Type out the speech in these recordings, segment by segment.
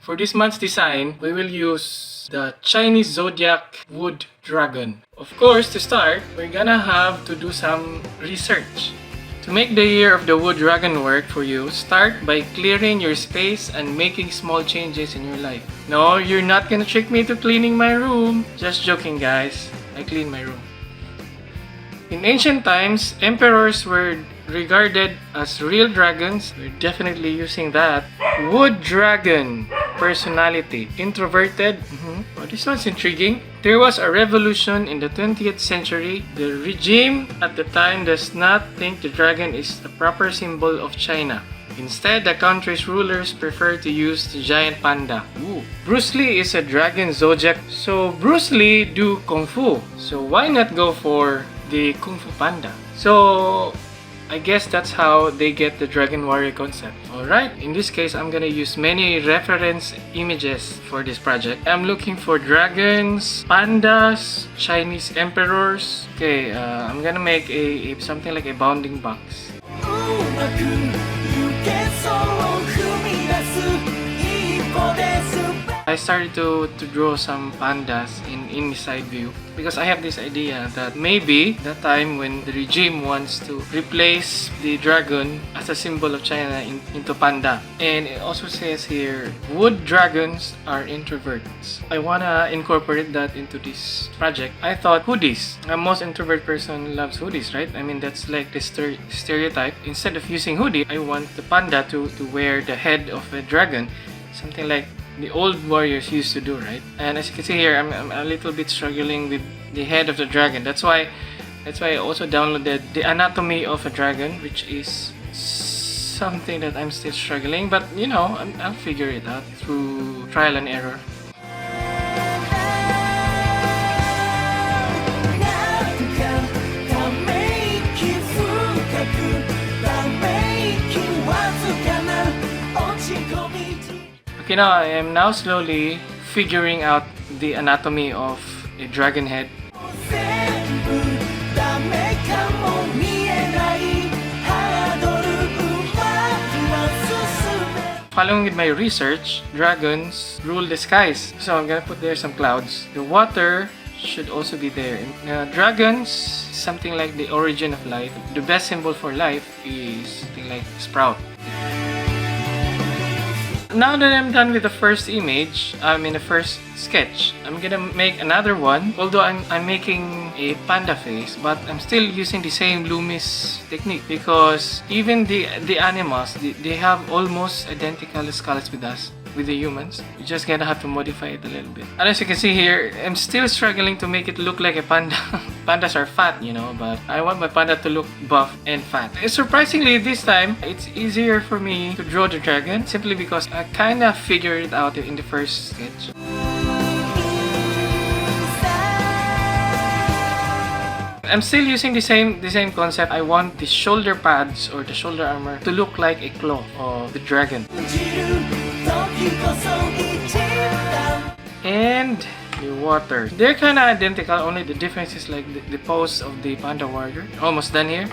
For this month's design, we will use the Chinese Zodiac Wood Dragon. Of course, to start, we're gonna have to do some research. To make the Year of the Wood Dragon work for you, start by clearing your space and making small changes in your life. No, you're not gonna trick me into cleaning my room. Just joking, guys. I clean my room. In ancient times, emperors were regarded as real dragons. We're definitely using that. Wood dragon. Personality. Introverted. Oh, this one's intriguing. There was a revolution in the 20th century. The regime at the time does not think the dragon is a proper symbol of China. Instead, the country's rulers prefer to use the giant panda. Ooh. Bruce Lee is a dragon zodiac, so Bruce Lee do kung fu. So why not go for the kung fu panda? So I guess that's how they get the dragon warrior concept. Alright, in this case, I'm gonna use many reference images for this project. I'm looking for dragons, pandas, Chinese emperors. Okay, I'm gonna make something like a bounding box. I started to draw some pandas in side view because I have this idea that maybe the time when the regime wants to replace the dragon as a symbol of China into panda. And it also says here, wood dragons are introverts. I wanna incorporate that into this project. I thought hoodies. A most introvert person loves hoodies, right? I mean, that's like the stereotype. Instead of using hoodie, I want the panda to wear the head of a dragon. Something like the old warriors used to do, right? And as you can see here, I'm a little bit struggling with the head of the dragon. That's why I also downloaded the anatomy of a dragon, which is something that I'm still struggling. But you know, I'll figure it out through trial and error. Okay, now I am now slowly figuring out the anatomy of a dragon head. Following with my research, dragons rule the skies. So I'm gonna put there some clouds. The water should also be there. Dragons, something like the origin of life. The best symbol for life is something like sprout. Now that I'm done with the first image, the first sketch, I'm gonna make another one. Although I'm making a panda face, but I'm still using the same Loomis technique because even the animals, they have almost identical skulls with us, with the humans. You just gonna have to modify it a little bit. And as you can see here, I'm still struggling to make it look like a panda. Pandas are fat, you know, but I want my panda to look buff and fat. Surprisingly, this time, it's easier for me to draw the dragon simply because I kind of figured it out in the first sketch. I'm still using the same concept. I want the shoulder pads or the shoulder armor to look like a claw of the dragon. And the water. They're kind of identical, only the difference is like the pose of the panda warrior. Almost done here.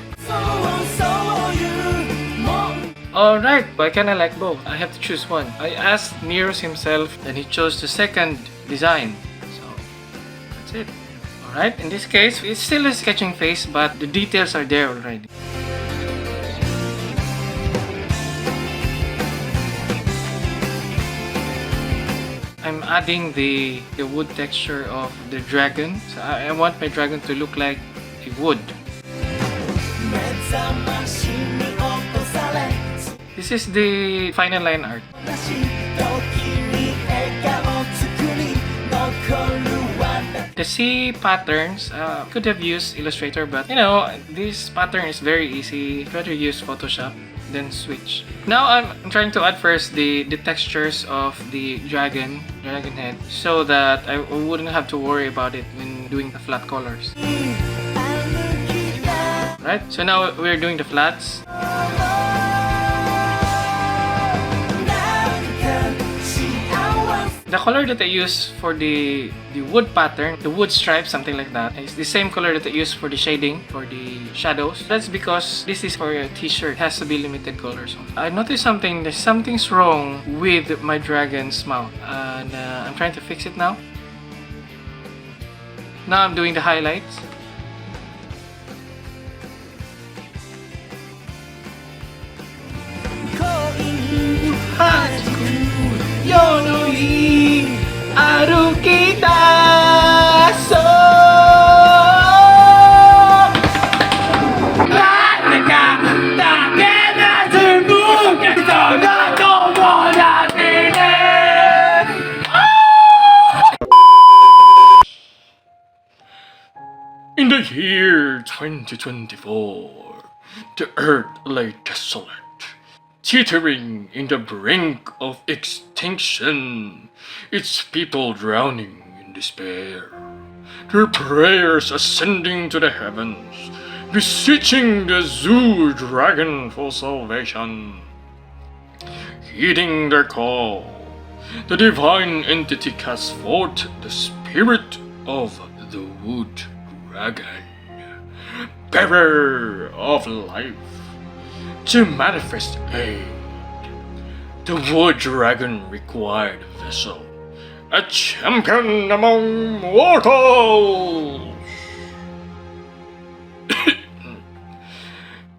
Alright, but I kinda like both. I have to choose one. I asked Nereus himself and he chose the second design. So, that's it. Alright, in this case, it's still a sketching phase, but the details are there already. I'm adding the wood texture of the dragon. So I want my dragon to look like a wood. This is the final line art. The sea patterns, could have used Illustrator, but you know, this pattern is very easy. Better use Photoshop then switch. Now I'm trying to add first the textures of the dragon head so that I wouldn't have to worry about it when doing the flat colors. Right, so now we're doing the flats. The color that I use for the wood pattern, the wood stripes, something like that, is the same color that I use for the shading, for the shadows. That's because this is for a t-shirt. It has to be limited colors. I noticed something's wrong with my dragon's mouth, and I'm trying to fix it now. Now I'm doing the highlights. In the year 2024, the earth lay desolate, teetering in the brink of extinction, its people drowning in despair, their prayers ascending to the heavens, beseeching the zoo dragon for salvation. Heeding their call, the divine entity casts forth the spirit of the wood dragon, bearer of life, to manifest aid. The wood dragon required a vessel, a champion among mortals.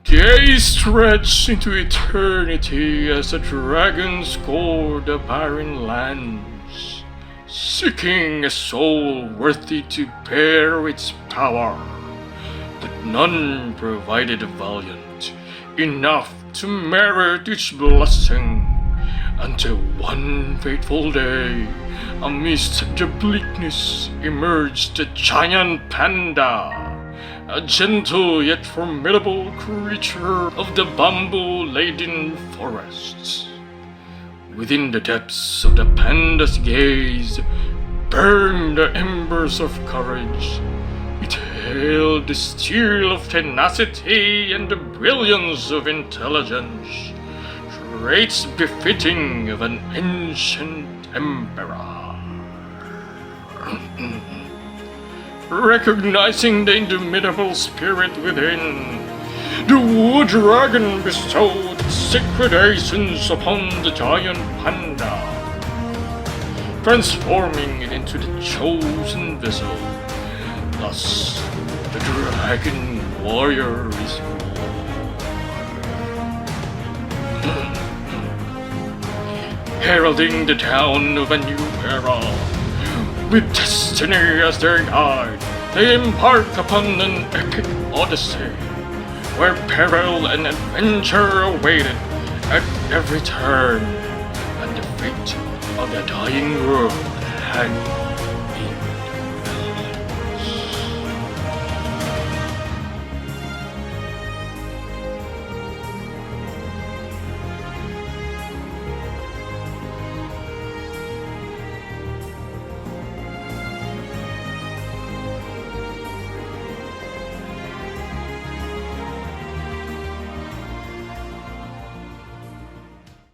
Days stretch into eternity as the dragon scoured the barren lands, seeking a soul worthy to bear its power, but none provided valiant enough to merit its blessing, until one fateful day, amidst the bleakness, emerged the giant panda, a gentle yet formidable creature of the bamboo-laden forests. Within the depths of the panda's gaze burned the embers of courage. It held the steel of tenacity and the brilliance of intelligence, traits befitting of an ancient emperor. Recognizing the indomitable spirit within, the wood dragon bestowed sacred essence upon the giant panda, transforming it into the chosen vessel. Thus, the dragon warrior is born, heralding the dawn of a new era. With destiny as their guide, they embark upon an epic odyssey, where peril and adventure awaited at every turn, and the fate of the dying world hanging